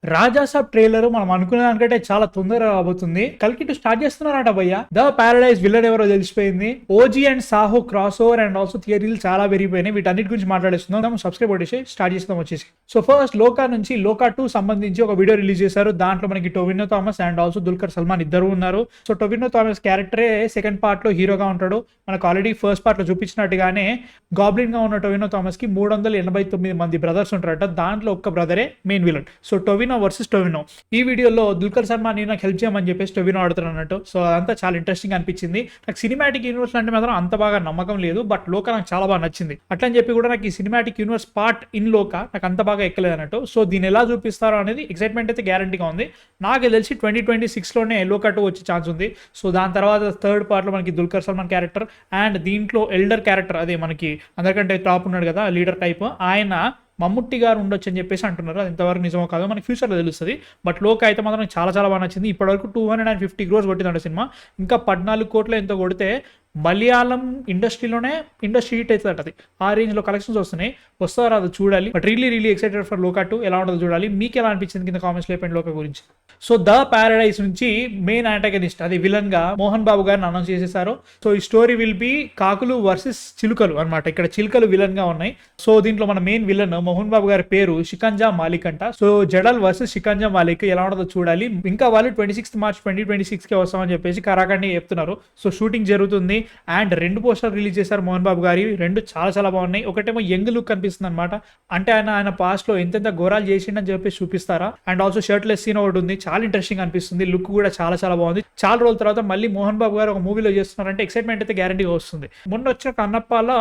Raja Saab trailer మనం అనుకునే దానికంటే చాలా తొందరగా రాబోతుంది. కల్కి 2 స్టార్ట్ చేస్తున్నారట భయ్య. ద పారడైజ్ విల్లన్ ఎవరో తెలిసిపోయింది. OG and Saaho cross over and also థియరీలు చాలా పెరిగిపోయినాయి. వీటన్నిటి గురించి మాట్లాడేస్తున్నాం. సబ్స్క్రైబ్ కొట్టేసి స్టార్ట్ చేస్తాం వచ్చేసి. సో ఫస్ట్ లోకా నుంచి లోకా 2 సంబంధించి ఒక వీడియో రిలీజ్ చేశారు. దాంట్లో మనకి టొవినో థామస్ అండ్ ఆల్సో దుల్కర్ సల్మాన్ ఇద్దరు ఉన్నారు. సో టొవినో థామస్ క్యారెక్టరే సెకండ్ పార్ట్ లో హీరోగా ఉంటాడు. మనకు ఆల్రెడీ ఫస్ట్ పార్ట్ లో చూపించినట్టుగానే గాబ్లిన్ గా ఉన్న టొవినో థామస్ కి 389 మంది బ్రదర్స్ ఉంటారట. దాంట్లో ఒక్క బ్రదరే main villain. So Tovino versus Tovino. ఈ వీడియోలో దుల్కర్ సల్మాన్ నాకు హెల్ప్ చేయమని చెప్పేసి టొవినో ఆడుతున్నాడు అన్నట్టు. సో అదంతా చాలా ఇంట్రెస్టింగ్ అనిపించింది. నాకు సినిమాటిక్ యూనివర్స్ అంటే మాత్రం అంత బాగా నమ్మకం లేదు, బట్ లోకా నాకు చాలా బాగా నచ్చింది. అట్లని చెప్పి కూడా నాకు ఈ సినిమాటిక్ యూనివర్స్ పార్ట్ ఇన్ లోకా నాకు అంత బాగా ఎక్కలేదు అన్నట్టు. సో దీన్ని ఎలా చూపిస్తారో అనేది ఎక్సైట్మెంట్ అయితే గ్యారంటీగా ఉంది. నాకు తెలిసి 2026 లోనే లోకా 2 వచ్చే ఛాన్స్ ఉంది. సో దాని తర్వాత థర్డ్ పార్ట్ లో మనకి దుల్కర్ సల్మాన్ క్యారెక్టర్ అండ్ దీంట్లో ఎల్డర్ క్యారెక్టర్, అదే మనకి అందరికంటే టాప్ ఉన్నాడు కదా లీడర్ టైప్, ఆయన మమ్ముట్టి గారు ఉండొచ్చు అని చెప్పేసి అంటున్నారు. అది ఇంతవరకు నిజమో కాదో మనకి ఫ్యూచర్లో తెలుస్తుంది. బట్ లోకా అయితే మాత్రం నాకు చాలా చాలా బాగా నచ్చింది. ఇప్పటివరకు 250 crores కొట్టిందంట సినిమా. ఇంకా 14 కోట్ల ఎంతో కొడితే మలయాళం ఇండస్ట్రీలోనే ఇండస్ట్రీ హిట్ అవుతుంది. అది ఆ రేంజ్లో కలెక్షన్స్ వస్తున్నాయి. వస్తారో అది చూడాలి. బట్ రియలీ ఎక్సైటెడ్ ఫర్ లోకా 2. ఎలా ఉంటుందో చూడాలి. మీకు ఎలా అనిపించింది కింద కామెంట్స్ లేపండి లోకా గురించి. సో ద పారడైజ్ నుంచి మెయిన్ యాంటాగనిస్ట్ అది విలన్ గా మోహన్ బాబు గారిని అనౌన్స్ చేసేసారు. సో ఈ స్టోరీ విల్ బి కాకులు వర్సెస్ చిలుకలు అనమాట. ఇక్కడ చిలుకలు విలన్ గా ఉన్నాయి. సో దీంట్లో మన మెయిన్ విలన్ మోహన్ బాబు గారి పేరు షికంజా మాలిక్ అంట. సో జడల్ వర్సెస్ షికంజా మాలిక్ ఎలా ఉంటుందో చూడాలి. ఇంకా వాళ్ళు 26 March 2026 కి వస్తామని చెప్పేసి కరాఖండి చెప్తున్నారు. సో షూటింగ్ జరుగుతుంది అండ్ 2 పోస్టర్ రిలీజ్ చేశారు మోహన్ బాబు గారి. 2 చాలా చాలా బాగున్నాయి. ఒకటేమో యంగ్ లుక్ కనిపిస్తుంది అనమాట. అంటే ఆయన పాస్ట్ లో ఎంతెంత ఘోరాలు చేసిండని చెప్పేసి చూపిస్తారా. అండ్ ఆల్సో షర్ట్లెస్ సీన్ ఒకటి ఉంది. చాలా ఇంట్రెస్టింగ్ అనిపిస్తుంది. లుక్ కూడా చాలా చాలా బాగుంది. చాలా రోజుల తర్వాత మళ్ళీ మోహన్ బాబు గారు ఒక మూవీలో చేస్తున్నారంటే ఎక్సైట్మెంట్ అయితే గ్యారంటీగా వస్తుంది. మొన్న వచ్చిన కన్నప్పాలో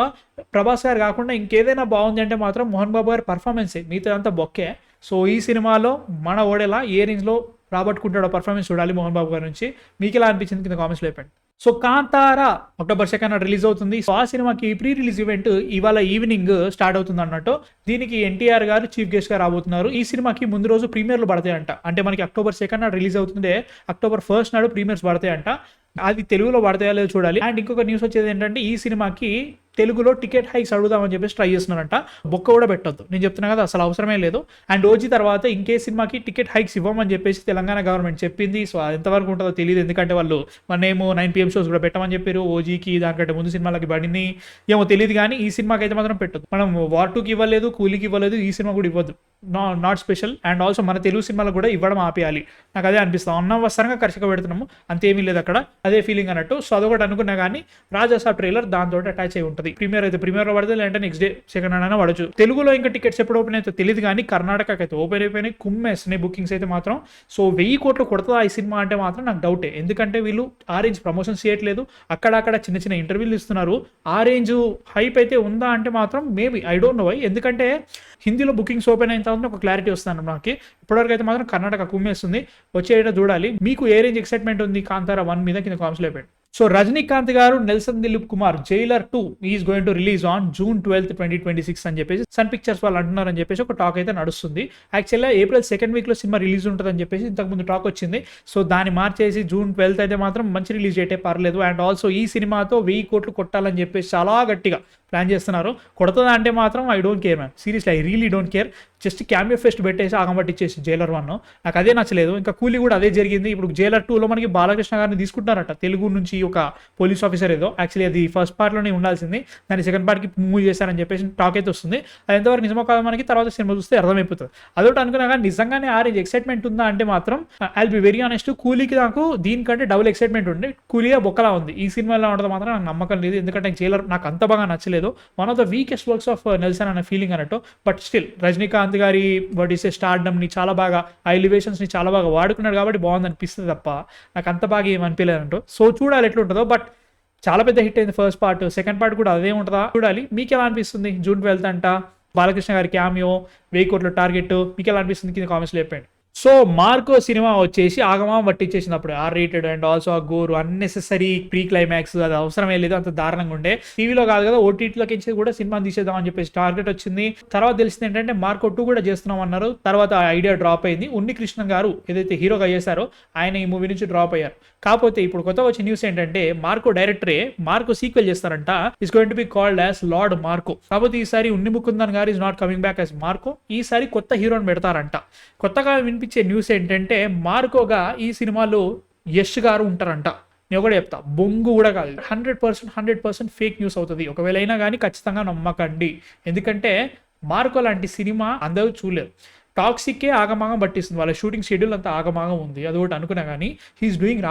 ప్రభాస్ గారు కాకుండా ఇంకేదైనా బాగుంది అంటే మాత్రం మోహన్ బాబు గారి పర్ఫార్మెన్సే, మిగతా అంతా బొక్కే. సో ఈ సినిమాలో మన ఓడేలా ఏ రేంజ్ లో రాబట్టుకుంటాడో పర్ఫార్మెన్స్ చూడాలి మోహన్ బాబు గారి నుంచి. మీకు ఎలా అనిపించింది కింద కామెంట్స్ లేపండి. సో కాంతారా October 2 రిలీజ్ అవుతుంది. సో ఆ సినిమాకి ప్రీ రిలీజ్ ఈవెంట్ ఇవాళ ఈవినింగ్ స్టార్ట్ అవుతుంది అన్నట్టు. దీనికి ఎన్టీఆర్ గారు చీఫ్ గెస్ట్ గా రాబోతున్నారు. ఈ సినిమాకి ముందు రోజు ప్రీమియర్లు పడతాయంట. అంటే మనకి October 2 రిలీజ్ అవుతుంది, October 1 నాడు ప్రీమియర్స్ పడతాయంట. అది తెలుగులో పడతాయో లేదో చూడాలి. అండ్ ఇంకొక న్యూస్ వచ్చేది ఏంటంటే ఈ సినిమాకి తెలుగులో టికెట్ హైక్స్ అడుగుదామని చెప్పేసి ట్రై చేస్తున్నారంట. బొక్క కూడా పెట్టొద్దు, నేను చెప్తున్నా కదా, అసలు అవసరమే లేదు. అండ్ ఓజీ తర్వాత ఇంకే సినిమాకి టికెట్ హైక్స్ ఇవ్వమని చెప్పేసి తెలంగాణ గవర్నమెంట్ చెప్పింది. సో అది ఎంతవరకు ఉంటుందో తెలియదు. ఎందుకంటే వాళ్ళు మొన్నేమో 9 PM షోస్ కూడా పెట్టమని చెప్పారు. ఓజీకి దానికంటే ముందు సినిమాలకి పడింది ఏమో తెలియదు, కానీ ఈ సినిమాకి అయితే మాత్రం పెట్టదు. మనం వార్ 2కి ఇవ్వలేదు, కూలీకి ఇవ్వలేదు, ఈ సినిమా కూడా ఇవ్వద్దు. Not special. అండ్ ఆల్సో మన తెలుగు సినిమాలకు కూడా ఇవ్వడం ఆపేయాలి. నాకు అదే అనిపిస్తాం. అనవసరంగా ఖర్చుగా పెడుతున్నాము, అంతేమీ లేదు అక్కడ. అదే ఫీలింగ్ అన్నట్టు. సో అదొకటి అనుకున్నా కానీ రాజాసాబ్ ట్రైలర్ దాంతో అటాచ్ అయి ఉంటుంది. ప్రీమియర్ అయితే ప్రీమియర్ లో పడితే, లేదంటే నెక్స్ట్ డే సెకండ్ హ్యాండ్ అయినా పడచ్చు. తెలుగులో ఇంకా టికెట్స్ ఎప్పుడు ఓపెన్ అయితే తెలియదు, కానీ కర్ణాటకకి అయితే ఓపెన్ అయిపోయినాయి. కుమ్మేస్తున్నాయి బుకింగ్స్ అయితే మాత్రం. సో 1000 కోట్లు కొడుతుందా ఈ సినిమా అంటే మాత్రం నాకు డౌటే. ఎందుకంటే వీళ్ళు ఆ రేంజ్ ప్రమోషన్స్ చేయట్లేదు. అక్కడక్కడ చిన్న చిన్న ఇంటర్వ్యూలు ఇస్తున్నారు. ఆ రేంజ్ హైప్ అయితే ఉందా అంటే మాత్రం maybe, I don't know why. ఎందుకంటే హిందీలో బుకింగ్స్ ఓపెన్ అయిన తర్వాత ఒక క్లారిటీ వస్తుంది నాకు. ఇప్పటివరకు అయితే మాత్రం కర్ణాటక కుమ్మేస్తుంది. వచ్చేట చూడాలి. మీకు ఏ రేంజ్ ఎక్సైట్మెంట్ ఉంది కాంతారా 1 మీద కింద కామెంట్స్ లో పెట్టండి. సో రజనీకాంత్ గారు Nelson Dilip Kumar Jailer 2 is going to release on June 12, 2026 అని చెప్పేసి సన్ పిక్చర్స్ వాళ్ళు అంటున్నారు అని చెప్పేసి ఒక టాక్ అయితే నడుస్తుంది. యాక్చువల్గా April 2nd వీక్ లో సినిమా రిలీజ్ ఉంటుంది అని చెప్పేసి ఇంతకుముందు టాక్ వచ్చింది. సో దాన్ని మార్చేసి June 12 అయితే మాత్రం మంచి రిలీజ్ అయితే పర్లేదు. అండ్ ఆల్సో ఈ సినిమాతో 1000 కోట్లు కొట్టాలని చెప్పేసి చాలా గట్టిగా ప్లాన్ చేస్తున్నారు. కొడుతుందా అంటే మాత్రం I don't care ma'am, seriously I really don't care. Just cameo pest పెట్టేసి ఆగమట్టిచ్చేసి జైలర్ 1 నాకు అదే నచ్చలేదు. ఇంకా కూలీ కూడా అదే జరిగింది. ఇప్పుడు జైలర్ 2లో మనకి బాలకృష్ణ గారిని తీసుకుంటున్నారట. తెలుగు నుంచి ఒక పోలీస్ ఆఫీసర్ ఏదో. యాక్చువల్లీ అది ఫస్ట్ పార్ట్లోనే ఉండాల్సింది, దాన్ని సెకండ్ పార్ట్కి మూవ్ చేశారని చెప్పేసి టాక్ అయితే వస్తుంది. అది ఎంతవరకు నిజమో కాదు మనకి తర్వాత సినిమా చూస్తే అర్థమైపోతుంది. అదొకటి అనుకున్నా కానీ నిజంగానే ఆ రేంజ్ ఎక్సైట్మెంట్ ఉందా అంటే మాత్రం ఐల్ బి వెరీ ఆనెస్ట్, కూలీకి నాకు దీనికంటే డబుల్ ఎక్సైట్మెంట్ ఉంది. కూలీగా బొక్కలా ఉంది. ఈ సినిమాలో ఉండదు మాత్రం నాకు నమ్మకం లేదు. ఎందుకంటే జైలర్ నాకు అంత బాగా నచ్చలేదు. One of the weakest works of Nelson అనే ఫీలింగ్ అన్నట్టు. బట్ స్టిల్ రజనీకాంత్ గారి స్టార్డమ్ ని చాలా బాగా, ఆ ఎలివేషన్స్ ని చాలా బాగా వాడుకున్నాడు కాబట్టి బాగుంది అనిపిస్తుంది తప్ప నాకు అంత బాగా ఏమనిపించలేదు అన్నట్టు. సో చూడాలి ఎట్లుంటుందో. బట్ చాలా పెద్ద హిట్ అయింది ఫస్ట్ పార్ట్. సెకండ్ పార్ట్ కూడా అదే ఉంటుందా చూడాలి. మీకు ఎలా అనిపిస్తుంది? June 12 అంట బాలకృష్ణ గారి క్యామియో, 1000 కోట్ల టార్గెట్. మీకు ఎలా అనిపిస్తుంది కింద కామెంట్స్ చెప్పండి. సో మార్కో సినిమా వచ్చేసి ఆగమం పట్టించేసింది అప్పుడు. R-rated అండ్ ఆల్సో ఆ గోరు, అన్నెసెసరీ ప్రీ క్లైమాక్స్, అది అవసరమే లేదు, అంత దారుణంగా ఉండే. టీవీలో కాదు కదా, ఓటీటీలోకి కూడా సినిమా తీసేద్దాం అని చెప్పేసి టార్గెట్ వచ్చింది. తర్వాత తెలిసింది ఏంటంటే మార్కో 2 కూడా చేస్తున్నాం అన్నారు. తర్వాత ఆ ఐడియా డ్రాప్ అయింది. ఉన్నికృష్ణన్ గారు ఏదైతే హీరోగా చేశారో ఆయన ఈ మూవీ నుంచి డ్రాప్ అయ్యారు. కాకపోతే ఇప్పుడు కొత్త వచ్చే న్యూస్ ఏంటంటే మార్కో డైరెక్టరే మార్కో సీక్వెల్ చేస్తారంట. It's going to be called as lord Marco. కాకపోతే ఈసారి ఉన్ని ముకుందన్ గారు is not coming back as Marco. ఈసారి కొత్త హీరోని పెడతారంట. కొత్తగా వినిపించే అనిపించే న్యూస్ ఏంటంటే మార్కోగా ఈ సినిమాలో యష్ గారు ఉంటారంట. నేను ఒకటి చెప్తా, బొంగు కూడా కాదు, 100% ఫేక్ న్యూస్ అవుతుంది. ఒకవేళ అయినా కానీ ఖచ్చితంగా నమ్మకండి. ఎందుకంటే మార్కో లాంటి సినిమా అందరూ చూడలేరు. టాక్సిక్కే ఆగమాగం పట్టిస్తుంది, వాళ్ళ షూటింగ్ షెడ్యూల్ అంతా ఆగమాగం ఉంది. అది ఒకటి అనుకున్నా కానీ హీఈస్ డూయింగ్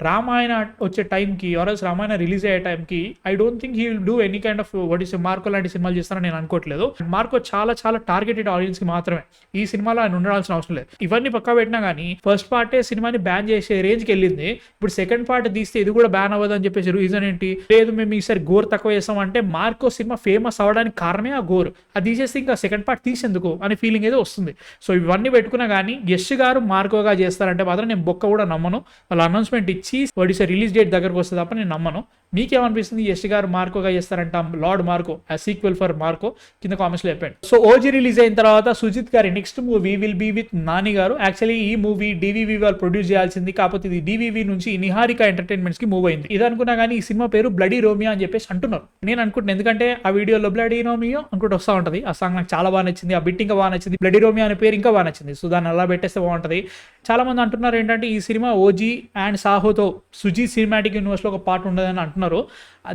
రామాయణ వచ్చే టైంకి ఆర్ఎల్స్ రామాయణ రిలీజ్ అయ్యే టైంకి I don't think he will do any kind of what is Marco లాంటి సినిమాలు చేస్తారని నేను అనుకోవట్లేదు. మార్కో చాలా టార్గెటెడ్ ఆడియన్స్కి మాత్రమే ఈ సినిమాలో ఆయన ఉండాల్సిన అవసరం లేదు. ఇవన్నీ పక్కా పెట్టినా కానీ ఫస్ట్ పార్టే సినిమాని బ్యాన్ చేసే రేంజ్కి వెళ్ళింది. ఇప్పుడు సెకండ్ పార్ట్ తీస్తే ఇది కూడా బ్యాన్ అవ్వదు అని చెప్పేసి రీజన్ ఏంటి? లేదు మేము ఈసారి గోర్ తక్కువ చేస్తామంటే మార్కో సినిమా ఫేమస్ అవ్వడానికి కారణమే ఆ గోర్. అది తీసేస్తే ఇంకా సెకండ్ పార్ట్ తీసేందుకు అనే ఫీలింగ్ ఏదో వస్తుంది. సో ఇవన్నీ పెట్టుకున్నా కానీ యష్ గారు మార్కోగా చేస్తారంటే మాత్రం నేను బొక్క కూడా నమ్మను. వాళ్ళ అనౌన్స్మెంట్ ఇచ్చి ఒడిశా రిలీజ్ డేట్ దగ్గరకు వస్తే తప్ప నేను నమ్మను. మీకేమనిపిస్తుంది? యష్ గారు మార్కోగా చేస్తారంట, లార్డ్ మార్కో, ఆ సీక్వెల్ ఫర్ మార్కో, కింద కామెంట్స్లో చెప్పండి. సో ఓజీ రిలీజ్ అయిన తర్వాత సుజిత్ గారి next movie will be with Nani గారు. యాక్చువల్లీ ఈ మూవీ డివివి వాళ్ళు ప్రొడ్యూస్ చేయాల్సింది, కాకపోతే ఇది డివివి నుంచి నిహారిక ఎంటర్టైన్మెంట్స్ కి మూవ్ అయింది. ఇది అనుకున్నా కానీ ఈ సినిమా పేరు బ్లడీ రోమియో అని చెప్పేసి అంటున్నారు. నేను అనుకుంటున్నాను, ఎందుకంటే ఆ వీడియోలో బ్లడీ రోమియో అనుకుంటూ వస్తూ ఉంటుంది. ఆ సాంగ్ నాకు చాలా బాగా నచ్చింది, ఆ బిట్ ఇంకా బాగా నచ్చింది, బ్లడీ రోమియో అనే పేరు ఇంకా బాగా నచ్చింది. సో దాన్ని అలా పెట్టేస్తే బాగుంటుంది. చాలా మంది అంటున్నారు ఏంటంటే ఈ సినిమా ఓజీ అండ్ సాహోతో సుజీత్ సినిమాటిక్ యూనివర్స్లో ఒక పార్ట్ ఉండదని అంటున్నారు.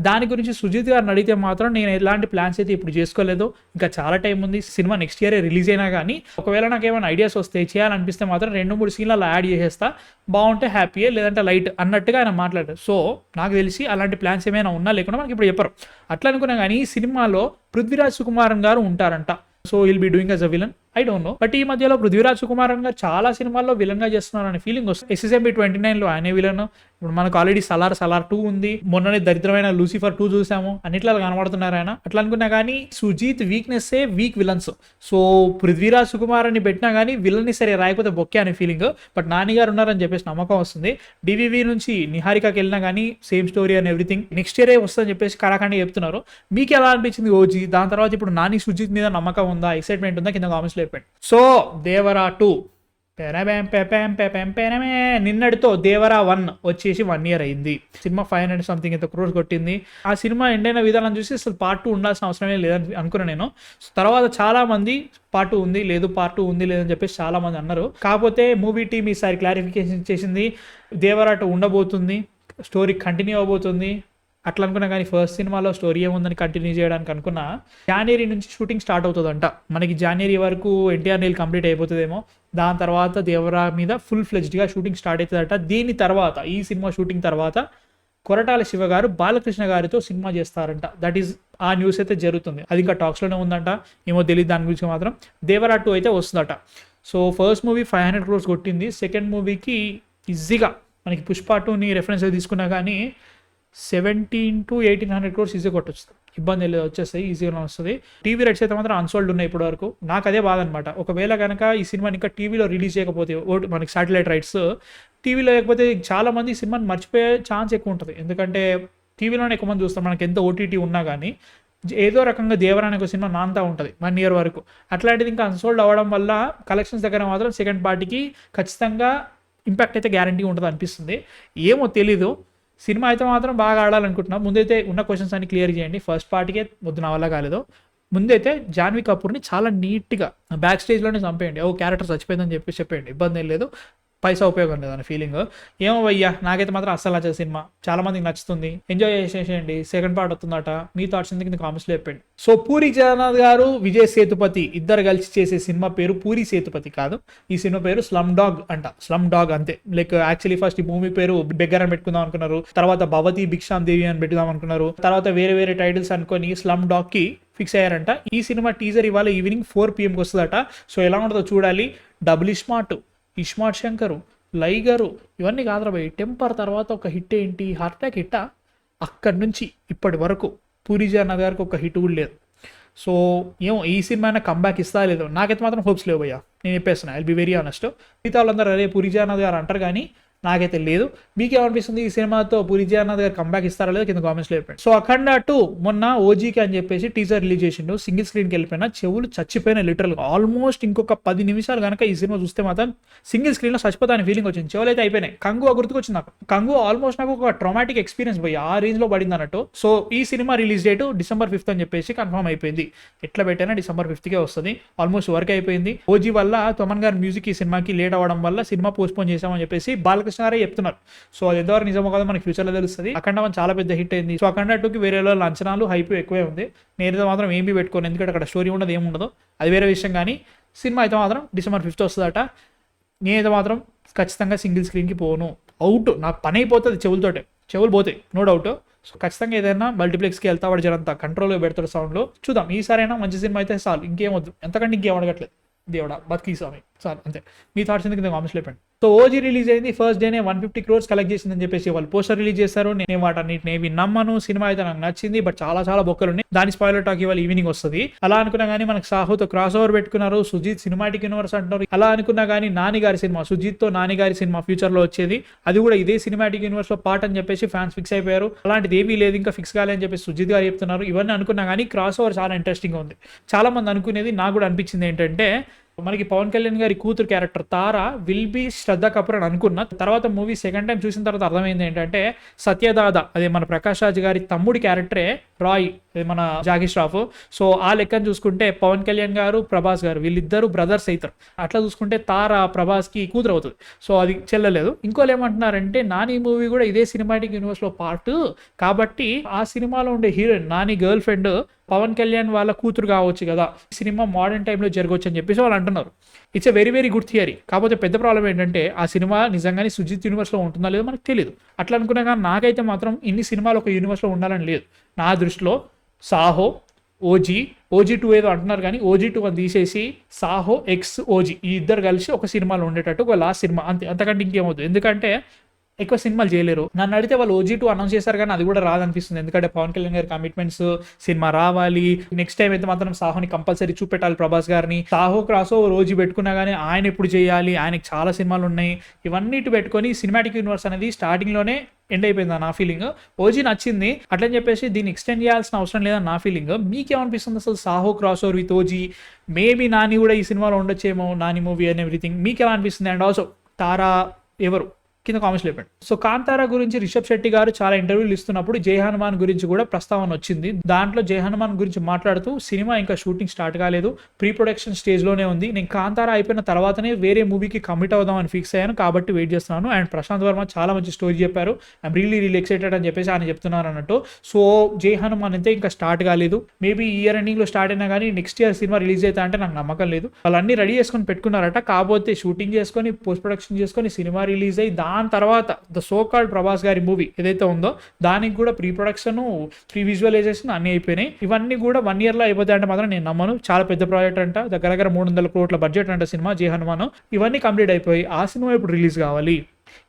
దాని గురించి సుజిత్ గారిని అడిగితే మాత్రం నేను ఎలాంటి ప్లాన్స్ అయితే ఇప్పుడు చేసుకోలేదు, ఇంకా చాలా టైం ఉంది, సినిమా నెక్స్ట్ ఇయరే రిలీజ్ అయినా కానీ ఒకవేళ నాకు ఏమైనా ఐడియాస్ వస్తే చేయాలనిపిస్తే మాత్రం 2-3 సీన్లు అలా యాడ్ చేసేస్తా, బాగుంటే హ్యాపీయే, లేదంటే లైట్ అన్నట్టుగా ఆయన మాట్లాడారు. సో నాకు తెలిసి అలాంటి ప్లాన్స్ ఏమైనా ఉన్నా లేకుండా మనకి ఇప్పుడు చెప్పరు. అట్లా అనుకున్నా కానీ ఈ సినిమాలో పృథ్వీరాజ్ సుకుమారన్ గారు ఉంటారంట. So will be doing as a villain, I don't know. But ఈ మధ్యలో పృథ్వీరాజ్ సుకుమారన్ గారు చాలా సినిమాల్లో విలన్ గా చేస్తున్నారు అనే ఫీలింగ్ వస్తుంది. SSMB 29లో ఆయనే విలన్. ఇప్పుడు మనకు ఆల్రెడీ సలార్ 2 ఉంది, మొన్ననే దరిద్రమైన లూసిఫర్ 2 చూసాము, అన్నిట్లో కనబడుతున్నారు ఆయన. అట్లా అనుకున్నా కానీ Sujeeth weakness weak villains. So Prithviraj Sukumaran ని పెట్టినా కానీ విలన్ ని సరే రాయకపోతే బొక్కే అనే ఫీలింగ్. బట్ నాని గారు ఉన్నారని చెప్పేసి నమ్మకం వస్తుంది. డివివి నుంచి నిహారికకి వెళ్ళినా కానీ same story and everything, next ఇయరే వస్తుందని చెప్పేసి కరాఖండి చెప్తున్నారు. మీకు ఎలా అనిపించింది ఓజీ? దాని తర్వాత ఇప్పుడు నాని సుజిత్ మీద నమ్మకం ఉందా, ఎక్సైట్మెంట్ ఉందా? కింద కామెంట్స్ లో చెప్పండి. సో దేవరా 2 నిన్నటితో దేవరా 1 వచ్చేసి 1 year అయింది. సినిమా 500 సంథింగ్ ఇంత క్రోర్స్ కొట్టింది. ఆ సినిమా ఎండ్ అయిన విధానం చూసి అసలు పార్ట్ 2 ఉండాల్సిన అవసరమే లేదని అనుకున్నాను నేను. తర్వాత చాలా మంది పార్ట్ 2 ఉంది లేదు, పార్ట్ 2 ఉంది లేదని చెప్పేసి చాలా మంది అన్నారు. కాకపోతే మూవీ టీమ్ ఈసారి క్లారిఫికేషన్ చేసింది, దేవరా 2 ఉండబోతుంది, స్టోరీ కంటిన్యూ అవబోతుంది. అట్లా అనుకున్నా కానీ ఫస్ట్ సినిమాలో స్టోరీ ఏముందని కంటిన్యూ చేయడానికి అనుకున్నా. జనవరి నుంచి షూటింగ్ స్టార్ట్ అవుతుందంట. మనకి జనవరి వరకు ఎన్టీఆర్ నీల్ కంప్లీట్ అయిపోతుందేమో, దాని తర్వాత దేవరా మీద ఫుల్ ఫ్లెజ్డ్గా షూటింగ్ స్టార్ట్ అవుతుందట. దీని తర్వాత ఈ సినిమా షూటింగ్ తర్వాత కొరటాల శివ గారు బాలకృష్ణ గారితో సినిమా చేస్తారంట. దట్ ఈస్ ఆ న్యూస్ అయితే జరుగుతుంది. అది ఇంకా టాక్స్లోనే ఉందంట, ఏమో తెలియదు దాని గురించి మాత్రం. దేవరా 2 అయితే వస్తుందట. సో ఫస్ట్ మూవీ 500 crores కొట్టింది. సెకండ్ మూవీకి ఈజీగా మనకి పుష్ప 2ని రెఫరెన్స్ తీసుకున్నా కానీ 1700 to 1800 crores ఈజీగా కొట్టొచ్చు, ఇబ్బంది లేదు, వచ్చేస్తాయి, ఈజీగా వస్తుంది. టీవీ రైట్స్ అయితే మాత్రం అన్సోల్డ్ ఉన్నాయి ఇప్పటి వరకు. నాకు అదే బాధ అనమాట. ఒకవేళ కనుక ఈ సినిమాని ఇంకా టీవీలో రిలీజ్ చేయకపోతే, మనకి శాటిలైట్ రైట్స్ టీవీలో లేకపోతే చాలా మంది ఈ సినిమాని మర్చిపోయే ఛాన్స్ ఎక్కువ ఉంటుంది. ఎందుకంటే టీవీలోనే ఎక్కువ మంది చూస్తాం, మనకి ఎంత ఓటీటీ ఉన్నా కానీ ఏదో రకంగా దేవరా అనే ఒక సినిమా నాంతా ఉంటుంది 1 year వరకు. అట్లాంటిది ఇంకా అన్సోల్డ్ అవ్వడం వల్ల కలెక్షన్స్ దగ్గర మాత్రం సెకండ్ పార్టీకి ఖచ్చితంగా ఇంపాక్ట్ అయితే గ్యారంటీ ఉంటుంది అనిపిస్తుంది. ఏమో తెలీదు. సినిమా అయితే మాత్రం బాగా ఆడాలనుకుంటున్నాం. ముందైతే ఉన్న క్వశ్చన్స్ అన్ని క్లియర్ చేయండి. ఫస్ట్ పార్ట్కే వద్దు, నా వల్ల కాలేదు. ముందైతే జాన్వీ కపూర్ని చాలా నీట్గా బ్యాక్ స్టేజ్లోనే చంపేయండి. క్యారెక్టర్ చచ్చిపోయిందని చెప్పేయండి, ఇబ్బంది ఏం లేదు, పైసా ఉపయోగం లేదు అనే ఫీలింగ్. ఏమో అయ్యా, నాకైతే మాత్రం అస్సలు నచ్చదు సినిమా. చాలా మందికి నచ్చుతుంది, ఎంజాయ్ చేసేసేయండి. సెకండ్ పార్ట్ వస్తుందట, మీ థాట్స్ ఎందుకు కామెంట్స్లో చెప్పండి. సో పూరి జగన్నాథ్ గారు, విజయ్ సేతుపతి ఇద్దరు కలిసి చేసే సినిమా పేరు పూరి సేతుపతి కాదు. ఈ సినిమా పేరు స్లమ్ డాగ్ అంట. స్లమ్ డాగ్ అంతే. లైక్ యాక్చువల్లీ ఫస్ట్ ఈ మూవీ పేరు బెగ్గర్ అని పెట్టుకుందాం అనుకున్నారు, తర్వాత భవతి భిక్షాం దేవి అని పెట్టుదాం అనుకున్నారు, తర్వాత వేరే వేరే టైటిల్స్ అనుకొని స్లమ్ డాగ్ కి ఫిక్స్ అయ్యారంట. ఈ సినిమా టీజర్ ఇవాళ ఈవినింగ్ 4 PM వస్తుందట. సో ఎలా ఉంటుందో చూడాలి. డబుల్ ఇస్మార్ట్ శంకరు, లైగరు, ఇవన్నీ కాదురా భయ్. టెంపర్ తర్వాత ఒక హిట్ ఏంటి, హార్ట్ అటాక్ హిట్టా? అక్కడి నుంచి ఇప్పటి వరకు పూరి జగన్నాథ్ గారికి ఒక హిట్ కూడా లేదు. సో ఏమో ఈ సినిమా అయినా కంబ్యాక్ ఇస్తా లేదో, నాకైతే మాత్రం హోప్స్ లేవు భయ్యా, నేను చెప్పేస్తున్నా. I'll be very honest. మిగతా వాళ్ళందరూ అరే పూరి జగన్నాథ్ గారు అంటారు కానీ నాకైతే లేదు. మీకేమనిపిస్తుంది ఈ సినిమాతో పూరి జగన్నాథ్ గారు కంబ్యాక్ ఇస్తారా లేదా కింద కామెంట్స్ లో చెప్పండి. సో అఖండ 2 మొన్న ఓజీకి అని చెప్పేసి టీజర్ రిలీజ్ చేసిండు. సింగిల్ స్క్రీన్కి వెళ్ళిపోయినా చెవులు చచ్చిపోయిన లిటరల్ ఆల్మోస్ట్ ఇంకొక 10 నిమిషాలు కనుక ఈ సినిమా చూస్తే మాత్రం సింగిల్ స్క్రీన్ లో చచ్చిపోతా అనే ఫీలింగ్ వచ్చింది. చెవులు అయితే అయిపోయినాయి. కంగు గుర్తుకొచ్చింది నాకు. కంగు ఆల్మోస్ట్ నాకు ఒక ట్రామాటిక్ ఎక్స్పీరియన్స్ పోయి ఆ రేంజ్ లో పడింది అన్నట్టు. సో ఈ cinema release date December 5th అని చెప్పేసి కన్ఫర్మ్ అయిపోయింది. ఎట్లా పెట్టైనా December 5th కే వస్తుంది. ఆల్మోస్ట్ వర్క్ అయిపోయింది. ఓజీ వల్ల తమన్ గారి మ్యూజిక్ ఈ సినిమాకి లేట్ అవ్వడం వల్ల సినిమా పోస్ట్పోన్ చేశామని చెప్పేసి బాలకృష్ణ గారే చెప్తున్నారు. సో అది ఎంతవరకు నిజమో కదా మనకి ఫ్యూచర్ లో తెలుస్తుంది. అఖండ 1 చాలా పెద్ద హిట్ అయింది. సో అఖండ 2కి వేరే అంచనాలు హైప్ ఎక్కువే ఉంది. నేనైతే మాత్రం ఏమీ పెట్టుకోను, ఎందుకంటే అక్కడ స్టోరీ ఉండదు, ఏముండదు, అది వేరే విషయం. కానీ సినిమా అయితే మాత్రం December 5th వస్తుందట. నేనైతే మాత్రం ఖచ్చితంగా సింగిల్ స్క్రీన్కి పోను. అవుట్ నాకు పని అయిపోతుంది చెవులతోటే, చెవులు పోతాయి నో డౌట్. సో ఖచ్చితంగా ఏదైనా మల్టీప్లెక్స్కి వెళ్తా వాడు జరంతా కంట్రోల్గా పెడతాడు సౌండ్లో. చూద్దాం ఈసారైనా మంచి సినిమా అయితే చాలు, ఇంకేం వద్దు, ఎంతకంటే ఇంకేం అడగట్లేదు. దేవుడా బతికి స్వామి చాలు అంతే. మీ థాట్స్ ఎందుకు కామెంట్స్ లేపండి. సో ఓజీ రిలీజ్ అయింది, ఫస్ట్ డేనే 150 crores కలెక్ట్ చేసిందని చెప్పేసి వాళ్ళు పోస్టర్ రిలీజ్ చేస్తారు. నేను వాటన్నిటిని ఏవి నమ్మను. సినిమా అయితే నాకు నచ్చింది, బట్ చాలా చాలా బొక్కలు ఉన్నాయి. దాని స్పాయిలర్ టాక్ ఇవాళ ఈవినింగ్ వస్తుంది. అలా అనుకున్నా కానీ మనకు సాహోతో క్రాస్ ఓవర్ పెట్టుకున్నారు. సుజీత్ సినిమాటిక్ యూనివర్స్ అంటున్నారు. అలా అనుకున్నా కానీ నాని గారి సినిమా, సుజీత్ తో నాని గారి సినిమా ఫ్యూచర్ లో వచ్చేది, అది కూడా ఇదే సినిమాటిక్ యూనివర్స్ లో పార్ట్ అని చెప్పేసి ఫ్యాన్స్ ఫిక్స్ అయిపోయారు. అలాంటిది ఏమీ లేదు, ఇంకా ఫిక్స్ కాలేదని చెప్పేసి సుజిత్ గారు చెప్తున్నారు. ఇవన్నీ అనుకున్నా కానీ క్రాస్ ఓవర్ చాలా ఇంట్రెస్టింగ్ ఉంది. చాలా మంది అనుకునేది, నాకు కూడా అనిపించింది ఏంటంటే మనకి పవన్ కళ్యాణ్ గారి కూతురు క్యారెక్టర్ తారా విల్ బి శ్రద్ధ కపూర్ అని అనుకున్నా. తర్వాత మూవీ సెకండ్ టైం చూసిన తర్వాత అర్థమైంది ఏంటంటే సత్యదాద, అదే మన ప్రకాష్ రాజ్ గారి తమ్ముడి క్యారెక్టరే రాయ్, మన జాకీ ష్రాఫ్. సో ఆ లెక్కను చూసుకుంటే పవన్ కళ్యాణ్ గారు ప్రభాస్ గారు వీళ్ళిద్దరు బ్రదర్స్ అవుతారు. అట్లా చూసుకుంటే తారా ప్రభాస్కి కూతురు అవుతుంది. సో అది చెల్లలేదు. ఇంకోళ్ళు ఏమంటున్నారంటే నాని మూవీ కూడా ఇదే సినిమాటిక్ యూనివర్స్ లో పార్ట్ కాబట్టి ఆ సినిమాలో ఉండే heroine Nani girlfriend Pawan Kalyan వాళ్ళ కూతురు కావచ్చు కదా, సినిమా మోడర్న్ టైంలో జరగవచ్చు అని చెప్పేసి వాళ్ళు అంటున్నారు. It's a very very good theory. కాకపోతే పెద్ద ప్రాబ్లం ఏంటంటే ఆ సినిమా నిజంగానే సుజిత్ యూనివర్స్లో ఉంటుందా లేదో మనకు తెలియదు. అట్లా అనుకున్నా కానీ నాకైతే మాత్రం ఇన్ని సినిమాలు ఒక యూనివర్స్లో ఉండాలని లేదు. నా దృష్టిలో సాహో, ఓజీ 2 ఏదో అంటున్నారు కానీ ఓజీ 2 అని తీసేసి సాహో ఎక్స్ ఓజీ ఈ ఇద్దరు కలిసి ఒక సినిమాలో ఉండేటట్టు ఒక లాస్ట్ సినిమా అంతే, అంతకంటే ఇంకేమవుతుంది. ఎందుకంటే ఎక్కువ సినిమాలు చేయలేరు. నన్ను అడిగితే వాళ్ళు ఓజీ 2 అనౌన్స్ చేశారు కానీ అది కూడా రాదనిపిస్తుంది. ఎందుకంటే పవన్ కళ్యాణ్ గారి కమిట్మెంట్స్, సినిమా రావాలి, నెక్స్ట్ టైం అయితే మాత్రం సాహోని కంపల్సరీ చూపెట్టాలి ప్రభాస్ గారిని. సాహో క్రాస్ ఓవర్ ఓజీ పెట్టుకున్నా కానీ ఆయన ఎప్పుడు చేయాలి, ఆయనకి చాలా సినిమాలు ఉన్నాయి. ఇవన్నీ పెట్టుకొని సినిమాటిక్ యూనివర్స్ అనేది స్టార్టింగ్లోనే ఎండ్ అయిపోయింది నా ఫీలింగ్. ఓజీ నచ్చింది అట్లని చెప్పేసి దీన్ని ఎక్స్టెండ్ చేయాల్సిన అవసరం లేదని నా ఫీలింగ్. మీకేమనిపిస్తుంది అసలు Saaho cross over with OG? Maybe Nani కూడా ఈ సినిమాలో ఉండొచ్చేమో, నాని మూవీ అండ్ ఎవ్రీథింగ్. మీకేమో అనిపిస్తుంది? అండ్ ఆల్సో తారా ఎవరు కింద కామెంట్స్ లేపండి. సో కాంతారా గురించి రిషబ్ శెట్టి గారు చాలా ఇంటర్వ్యూలు ఇస్తున్నప్పుడు జై హనుమాన్ గురించి కూడా ప్రస్తావన వచ్చింది. దాంట్లో జై హనుమాన్ గురించి మాట్లాడుతూ సినిమా ఇంకా షూటింగ్ స్టార్ట్ కాలేదు, ప్రీ ప్రొడక్షన్ స్టేజ్లోనే ఉంది, నేను కాంతారా అయిపోయిన తర్వాతనే వేరే మూవీకి కమిట్ అవుదామని ఫిక్స్ అయ్యాను కాబట్టి వెయిట్ చేస్తున్నాను. అండ్ ప్రశాంత్ వర్మ చాలా మంచి స్టోరీ చెప్పారు, ఐఎమ్ రియలీ ఎక్సైటెడ్ అని చెప్పేసి ఆయన చెప్తున్నారు అన్నట్టు. సో జై హనుమాన్ అయితే ఇంకా స్టార్ట్ కాలేదు. మేబీ ఇయర్ ఎండింగ్లో స్టార్ట్ అయినా కానీ నెక్స్ట్ ఇయర్ సినిమా రిలీజ్ అవుతా అంటే నాకు నమ్మకం లేదు. వాళ్ళన్నీ రెడీ చేసుకొని పెట్టుకున్నారట. కాకపోతే షూటింగ్ చేసుకొని పోస్ట్ ప్రొడక్షన్ చేసుకొని సినిమా రిలీజ్ అయ్యి దాని తర్వాత ద సో కాల్డ్ ప్రభాస్ గారి మూవీ ఏదైతే ఉందో దానికి కూడా ప్రీ ప్రొడక్షన్, ప్రీ విజువలైజేషన్ అన్ని అయిపోయినాయి. ఇవన్నీ కూడా 1 year లో అయిపోతాయి అంటే మాత్రం నేను నమ్మను. చాలా పెద్ద ప్రాజెక్ట్ అంట, దగ్గర 300 crore బడ్జెట్ అంట సినిమా జై హనుమాన్. ఇవన్నీ కంప్లీట్ అయిపోయి ఆ సినిమా ఇప్పుడు రిలీజ్ కావాలి.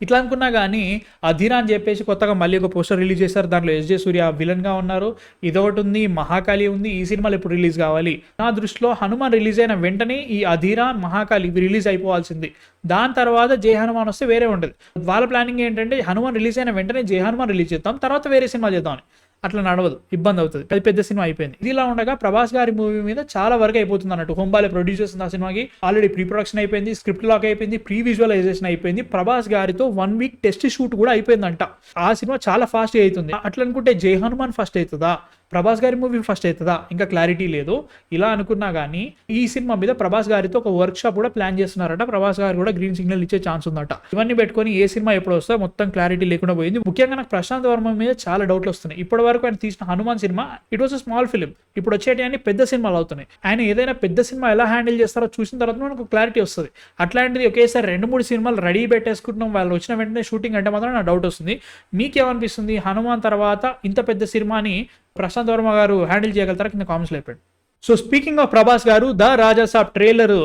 ఇట్లా అనుకున్నా కానీ అధీరా అని చెప్పేసి కొత్తగా మళ్ళీ ఒక పోస్టర్ రిలీజ్ చేశారు. దాంట్లో ఎస్జే సూర్య విలన్ గా ఉన్నారు. ఇదొకటి ఉంది, మహాకాళి ఉంది. ఈ సినిమాలు ఎప్పుడు రిలీజ్ కావాలి? నా దృష్టిలో హనుమాన్ రిలీజ్ అయిన వెంటనే ఈ అధీరా, మహాకాళి ఇవి రిలీజ్ అయిపోవాల్సింది. దాని తర్వాత జై హనుమాన్ వస్తే వేరే ఉంటుంది. వాళ్ళ ప్లానింగ్ ఏంటంటే హనుమాన్ రిలీజ్ అయిన వెంటనే జై హనుమాన్ రిలీజ్ చేద్దాం, తర్వాత వేరే సినిమా చేద్దామని. అట్లా నడవదు, ఇబ్బంది అవుతుంది. అది పెద్ద సినిమా అయిపోయింది. ఇదిలా ఉండగా ప్రభాస్ గారి మూవీ మీద చాలా వర్క్ అయిపోతుంది అన్నట్టు. హోంబాలే ప్రొడ్యూస్ చేస్తుంది ఆ సినిమాకి. ఆల్రెడీ ప్రీ ప్రొడక్షన్ అయిపోయింది, స్క్రిప్ట్ లాక్ అయిపోయింది, ప్రీ విజువలైజేషన్ అయిపోయింది. ప్రభాస్ గారితో 1 week టెస్ట్ షూట్ కూడా అయిపోయిందంట. ఆ సినిమా చాలా ఫాస్ట్ అవుతుంది. అట్లా అనుకుంటే జై హనుమాన్ ఫస్ట్ అవుతుందా, ప్రభాస్ గారి మూవీ ఫస్ట్ అవుతుందా, ఇంకా క్లారిటీ లేదు. ఇలా అనుకున్నా కానీ ఈ సినిమా మీద ప్రభాస్ గారితో ఒక వర్క్ షాప్ కూడా ప్లాన్ చేస్తున్నారట. ప్రభాస్ గారు కూడా గ్రీన్ సిగ్నల్ ఇచ్చే ఛాన్స్ ఉందట. ఇవన్నీ పెట్టుకొని ఏ సినిమా ఎప్పుడు వస్తా మొత్తం క్లారిటీ లేకుండా పోయింది. ముఖ్యంగా నాకు ప్రశాంత్ వర్మ మీద చాలా డౌట్లు వస్తున్నాయి. ఇప్పటి వరకు ఆయన తీసిన Hanuman cinema it was a small film. ఇప్పుడు వచ్చేటి అన్ని పెద్ద సినిమాలు అవుతున్నాయి. ఆయన ఏదైనా పెద్ద సినిమా ఎలా హ్యాండిల్ చేస్తారో చూసిన తర్వాత మనకు క్లారిటీ వస్తుంది. అట్లాంటిది ఒకేసారి 2-3 సినిమాలు రెడీ పెట్టేసుకుంటున్నాం, వాళ్ళు వచ్చిన వెంటనే షూటింగ్ అంటే మాత్రం నాకు డౌట్ వస్తుంది. మీకేమనిపిస్తుంది? హనుమాన్ తర్వాత ఇంత పెద్ద సినిమాని ప్రశాంత్ వర్మ గారు హ్యాండిల్ చేయగలుగుతారా? కింద కామెంట్స్ లేపండి. సో స్పీకింగ్ ఆఫ్ ప్రభాస్ గారు, ద రాజా సాబ్ ట్రైలర్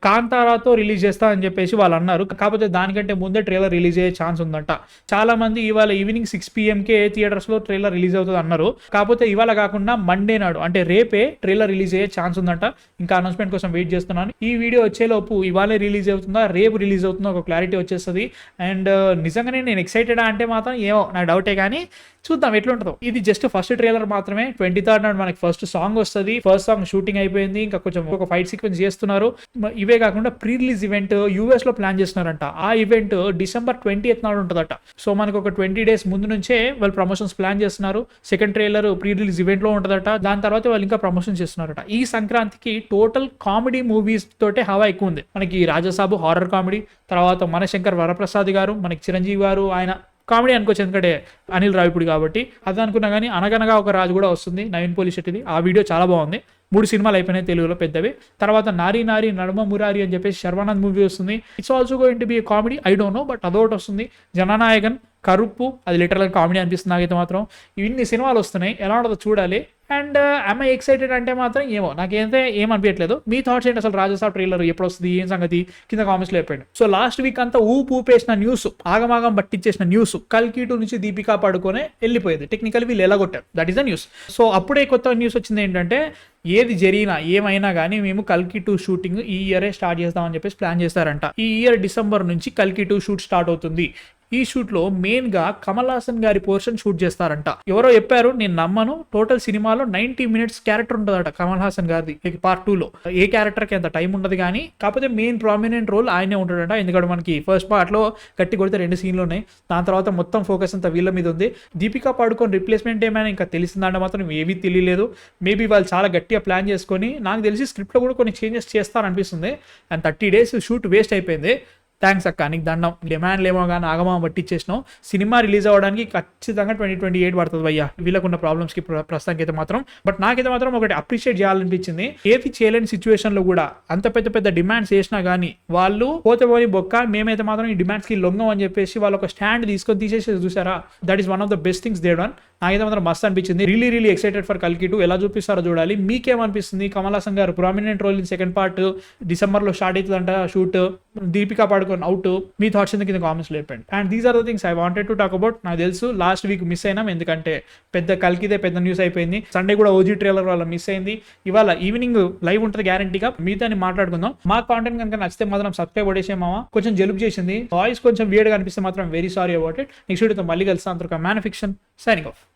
కాంతారాతో రిలీజ్ చేస్తా అని చెప్పేసి వాళ్ళు అన్నారు. కాకపోతే దానికంటే ముందే ట్రైలర్ రిలీజ్ అయ్యే ఛాన్స్ ఉందంట. చాలా మంది ఇవాళ ఈవినింగ్ 6 PM థియేటర్స్ లో ట్రైలర్ రిలీజ్ అవుతుంది అన్నారు. కాకపోతే ఇవాళ కాకుండా మండే నాడు అంటే రేపే ట్రైలర్ రిలీజ్ అయ్యే ఛాన్స్ ఉందంట. ఇంకా అనౌన్స్మెంట్ కోసం వెయిట్ చేస్తున్నాను. ఈ వీడియో వచ్చేలోపు ఇవాళే రిలీజ్ అవుతుందా రేపు రిలీజ్ అవుతుందో ఒక క్లారిటీ వచ్చేస్తుంది. అండ్ నిజంగానే నేను ఎక్సైటెడ్ అంటే మాత్రం ఏమో నాకు డౌటే, కానీ చూద్దాం ఎట్లుంటుందో. ఇది జస్ట్ ఫస్ట్ ట్రైలర్ మాత్రమే. 23rd నాడు మనకి ఫస్ట్ సాంగ్ వస్తుంది. ఫస్ట్ సాంగ్ షూటింగ్ అయిపోయింది, ఇంకా కొంచెం ఒక ఫైట్ సీక్వెన్స్ చేస్తున్నారు. ఇవే కాకుండా ప్రీ రిలీజ్ ఈవెంట్ US లో ప్లాన్ చేస్తున్నారంట. ఆ ఈవెంట్ December 20th నాడు ఉంటుందట. సో మనకు ఒక 20 days ముందు నుంచే వాళ్ళు ప్రమోషన్స్ ప్లాన్ చేస్తున్నారు. Second trailer pre release event లో ఉంటుందట. దాని తర్వాత వాళ్ళు ఇంకా ప్రమోషన్ చేస్తున్నారట. ఈ సంక్రాంతికి టోటల్ కామెడీ మూవీస్ తోటే హవా ఎక్కువ ఉంది. మనకి రాజాసాబు హారర్ కామెడీ, తర్వాత మనశంకర్ వరప్రసాద్ గారు, మనకి చిరంజీవి గారు, ఆయన కామెడీ అనుకోవచ్చు ఎందుకంటే అనిల్ రావిపూడి కాబట్టి. అది అనుకున్నా కానీ అనగనగా ఒక రాజు కూడా వస్తుంది నవీన్ పోలి శెట్టిది. ఆ వీడియో చాలా బాగుంది. 3 సినిమాలు అయిపోయినాయి తెలుగులో పెద్దవి. తర్వాత నారీ నారీ నడుమ మురారి అని చెప్పేసి శర్వానంద్ మూవీ వస్తుంది. It's also going to be comedy, I don't know, but అదొకటి వస్తుంది. జననాయకన్, కరుప్పు, అది లిటరల్ కామెడీ అనిపిస్తుంది నాకైతే మాత్రం. ఇన్ని సినిమాలు వస్తున్నాయి, ఎలా ఉంటుందో చూడాలి. అండ్ ఐ ఎక్సైటెడ్ అంటే మాత్రం ఏమో నాకైతే ఏమనిపించట్లేదు. మీ థాట్స్ ఏంటి అసలు? రాజసాబ్ ట్రైలర్ ఎప్పుడు వస్తుంది, ఏం సంగతి కింద కామెంట్స్లో చెప్పండి. సో లాస్ట్ వీక్ అంతా ఊపేసిన న్యూస్, ఆగమాగం పట్టించేసిన న్యూస్, కల్కి 2 నుంచి దీపికా పడుకొనే వెళ్ళిపోయింది. టెక్నికల్ వీళ్ళు ఎలా కొట్టారు, that is the news. So అప్పుడే కొత్త న్యూస్ వచ్చింది ఏంటంటే, ఏది జరిగినా ఏమైనా కానీ మేము కల్కి 2 షూటింగ్ ఈ ఇయరే స్టార్ట్ చేస్తామని చెప్పేసి ప్లాన్ చేస్తారంట. ఈ ఇయర్ డిసెంబర్ నుంచి కల్కి 2 షూట్ స్టార్ట్ అవుతుంది. ఈ షూట్ లో మెయిన్ గా కమల్ హాసన్ గారి పోర్షన్ షూట్ చేస్తారంట. ఎవరో చెప్పారు, నేను నమ్మను. టోటల్ సినిమాలో 90 minutes క్యారెక్టర్ ఉంటుందట కమల్ హాసన్ గారిది పార్ట్ 2 లో. ఏ క్యారెక్టర్ కి అంత టైం ఉండదు కానీ కాకపోతే మెయిన్ ప్రామినెంట్ రోల్ ఆయనే ఉంటాడంట. ఎందుకంటే మనకి ఫస్ట్ పార్ట్ లో గట్టి కొడితే 2 సీన్లు ఉన్నాయి. దాని తర్వాత మొత్తం ఫోకస్ అంతా వీళ్ళ మీద ఉంది. దీపికా పడుకొని రిప్లేస్మెంట్ ఏమైనా ఇంకా తెలిసిందంటే మాత్రం ఏమీ తెలియలేదు. మేబీ వాళ్ళు చాలా గట్టిగా ప్లాన్ చేసుకొని, నాకు తెలిసి స్క్రిప్ట్ లో కూడా కొన్ని చేంజెస్ చేస్తారనిపిస్తుంది. అండ్ 30 days షూట్ వేస్ట్ అయిపోయింది. థ్యాంక్స్ అక్క, నీకు దండం. డిమాండ్లు ఏమో కానీ ఆగమా పట్టించేసినావు. సినిమా రిలీజ్ అవ్వడానికి ఖచ్చితంగా 2028 పడుతుంది భయ్యా, వీళ్ళకున్న ప్రాబ్లమ్స్కి ప్రస్తుతానికి అయితే మాత్రం. బట్ నాకైతే మాత్రం ఒకటి అప్రిషియేట్ చేయాలనిపించింది. ఏది చేయలేని సిచ్యువేషన్ లో కూడా అంత పెద్ద పెద్ద డిమాండ్స్ చేసినా కానీ వాళ్ళు పోతే పోయి బొక్క, మేమైతే మాత్రం ఈ డిమాండ్స్ కి లొంగం అని చెప్పేసి వాళ్ళు ఒక స్టాండ్ తీసుకొని తీసేసి చూసారా. That is one of the best things they done. నాకైతే మాత్రం మస్త్ అనిపించింది. రియలీ ఎక్సైటెడ్ ఫర్ కల్కి 2. ఎలా చూపిస్తారో చూడాలి. మీకేమనిపిస్తుంది? కమల్ హాసన్ గారు prominent role in second part December లో స్టార్ట్ అవుతుందంట షూట్. దీపికా పడుకొని అవుట్. మీ థాట్స్ కింద కామెంట్స్ లేపండి. And these are the things I wanted to talk about. నాకు తెలుసు లాస్ట్ వీక్ మిస్ అయినాం, ఎందుకంటే పెద్ద కల్కిదే పెద్ద న్యూస్ అయిపోయింది. సండే కూడా ఓజీ ట్రైలర్ వల్ల మిస్ అయింది. ఇవాళ ఈవినింగ్ లైవ్ ఉంటుంది గ్యారంటీగా, మీతో మాట్లాడుకుందాం. మా కాంటెంట్ కనుక నచ్చితే మాత్రం సబ్స్క్రైబ్ కొట్టేసేమావా. కొంచెం జలుబు చేసింది, వాయిస్ కొంచెం వియర్డ్ గా అనిపిస్తే మాత్రం very sorry about it. Next వీడియోతో మళ్ళీ కలుస్తాను. Man fiction signing off.